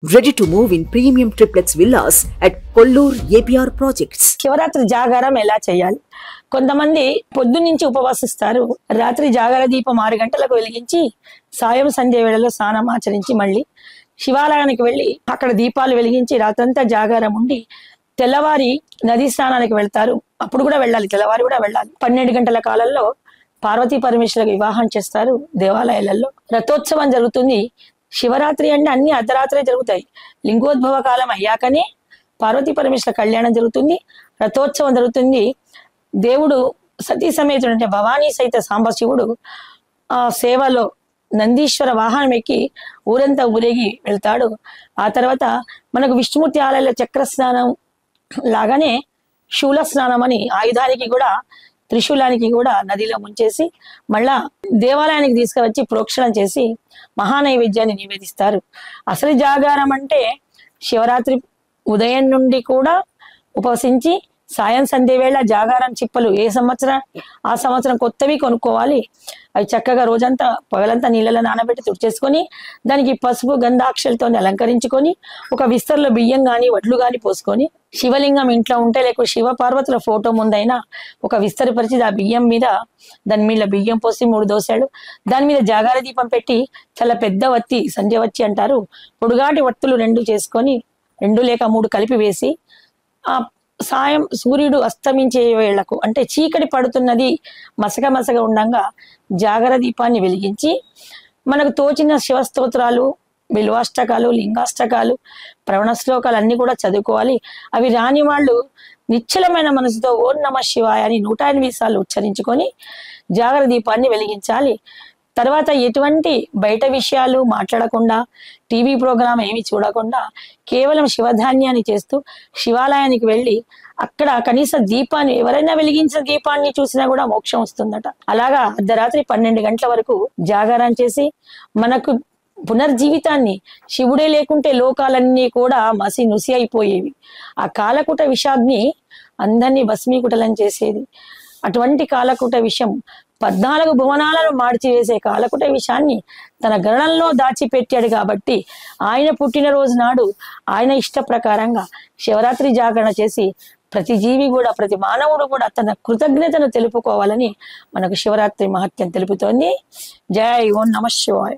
Ready to move in premium triplex villas at Kollur APR projects. Shivaratri జాగారం ఎలా చేయాలి? కొంతమంది పొద్దున్నుంచి ఉపవాసిస్తారు. రాత్రి జాగర దీపం 6 గంటలకు వెలిగించి సాయం సంధ్య వేళలో స్నానం ఆచరించి మళ్ళీ శివాలయానికి వెళ్ళి అక్కడ దీపాలు వెలిగించి రాత్రంతా జాగారం ఉండి తెల్లవారి నదీ స్నానానికి వెళ్తారు. అప్పుడు కూడా వెళ్ళాలి, తెల్లవారి కూడా వెళ్ళాలి. 12 గంటల కాలంలో పార్వతీ పరమేశ్వరులకు వివాహం చేస్తారు. దేవాలయాలలో రథోత్సవం జరుగుతుంది. శివరాత్రి అంటే అన్ని అర్ధరాత్రే జరుగుతాయి. లింగోద్భవ కాలం అయ్యాకనే పార్వతీ పరమేశ్వర కళ్యాణం జరుగుతుంది, రథోత్సవం జరుగుతుంది. దేవుడు సతీ సమేతుడు అంటే భవానీ సహిత సాంబశివుడు ఆ సేవలో నందీశ్వర వాహనం ఎక్కి ఊరంతా ఊరేగి వెళ్తాడు. ఆ తర్వాత మనకు విష్ణుమూర్తి ఆలయాల చక్ర స్నానం లాగానే శూల స్నానం అని ఆయుధానికి కూడా త్రిశూలానికి కూడా నదిలో ముంచేసి మళ్ళా దేవాలయానికి తీసుకువచ్చి ప్రోక్షణం చేసి మహానైవేద్యాన్ని నివేదిస్తారు. అసలు జాగారం అంటే శివరాత్రి ఉదయం నుండి కూడా ఉపవసించి సాయం సంధ్య వేళ జాగారం చిప్పలు ఏ సంవత్సరం ఆ సంవత్సరం కొత్తవి కొనుక్కోవాలి. అవి చక్కగా రోజంతా పగలంతా నీళ్ళలో నానబెట్టి తుడిచేసుకొని దానికి పసుపు గంధాక్షలతో అలంకరించుకొని ఒక విస్తరలో బియ్యం గాని వడ్లు గాని పోసుకొని శివలింగం ఇంట్లో ఉంటే లేకపోతే శివ పార్వతుల ఫోటో ముందైనా ఒక విస్తరి పరిచి ఆ బియ్యం మీద దాని మీద బియ్యం పోసి 3 దోశాలు దాని మీద జాగార దీపం పెట్టి చాలా పెద్ద వత్తి సంధ్య వచ్చి అంటారు. పొడుగాటి వత్తులు 2 చేసుకొని 2 లేక 3 కలిపి వేసి ఆ సాయం సూర్యుడు అస్తమించే వేళకు అంటే చీకటి పడుతున్నది మసక ఉండంగా జాగర దీపాన్ని వెలిగించి మనకు తోచిన శివస్తోత్రాలు, బిల్వాష్టకాలు, లింగాష్టకాలు, ప్రవణ శ్లోకాలు అన్ని కూడా చదువుకోవాలి. అవి రాని వాళ్ళు నిశ్చలమైన మనసుతో ఓం నమః శివాయ అని 108 సార్లు ఉచ్చరించుకొని జాగర దీపాన్ని వెలిగించాలి. తర్వాత ఎటువంటి బయట విషయాలు మాట్లాడకుండా టీవీ ప్రోగ్రాం ఏమి చూడకుండా కేవలం శివధాన్యాన్ని చేస్తూ శివాలయానికి వెళ్ళి అక్కడ కనీస దీపాన్ని ఎవరైనా వెలిగించిన దీపాన్ని చూసినా కూడా మోక్షం వస్తుందట. అలాగా అర్ధరాత్రి 12 గంటల వరకు జాగారం చేసి మనకు పునర్జీవితాన్ని శివుడే లేకుంటే లోకాలన్నీ కూడా మసి నుసి అయిపోయేవి. ఆ కాలకూట విషాగ్ని అందరినీ భస్మీకుటలం చేసేది. అటువంటి కాలకూట విషం 14 భువనాలను మార్చివేసే కాలకూట విషయాన్ని తన గణంలో దాచిపెట్టాడు. కాబట్టి ఆయన పుట్టినరోజు నాడు ఆయన ఇష్ట ప్రకారంగా శివరాత్రి జాగరణ చేసి ప్రతి జీవి కూడా ప్రతి మానవుడు కూడా తన కృతజ్ఞతను తెలుపుకోవాలని మనకు శివరాత్రి మహత్యం తెలుపుతోంది. జై ఓం నమః శివాయ.